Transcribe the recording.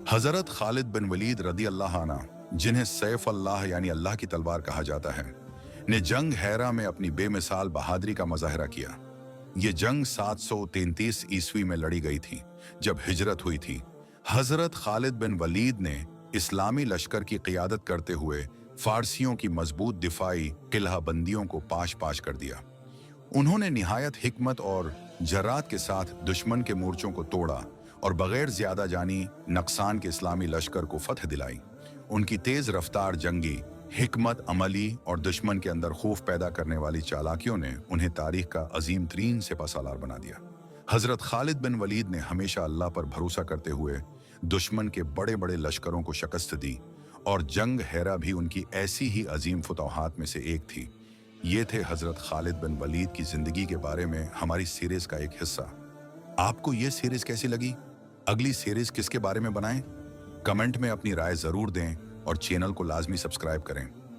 हजरत खालिद बिन वलीद रदी अल्लाह अन्हु, जिन्हें सैफ अल्लाह यानी अल्लाह की तलवार कहा जाता है, ने जंग हैरा में अपनी बेमिसाल बहादुरी का मुजाहरा किया। ये जंग 733 ईस्वी में लड़ी गई थी, जब हिजरत हुई थी। हजरत खालिद बिन वलीद ने इस्लामी लश्कर की क़ियादत करते हुए फारसियों की मजबूत दिफाई किलाबंदियों को पाश पाश कर दिया। उन्होंने निहायत हिकमत और जरात के साथ दुश्मन के मोर्चों को तोड़ा और बगैर ज्यादा जानी नक्सान के इस्लामी लश्कर को फतह दिलाई। उनकी तेज रफ्तार जंगी हिकमत अमली और दुश्मन के अंदर खौफ पैदा करने वाली चालाकियों ने उन्हें तारीख का अजीम तरीन सिपहसालार बना दिया। हजरत खालिद बिन वलीद ने हमेशा अल्लाह पर भरोसा करते हुए दुश्मन के बड़े बड़े लश्करों को शिकस्त दी, और जंग हैरा भी उनकी ऐसी ही अजीम फतवाहात में से एक थी। ये थे हजरत खालिद बिन वलीद की जिंदगी के बारे में हमारी सीरीज का एक हिस्सा। आपको ये सीरीज कैसी लगी? अगली सीरीज किसके बारे में बनाएं? कमेंट में अपनी राय जरूर दें और चैनल को लाजमी सब्सक्राइब करें।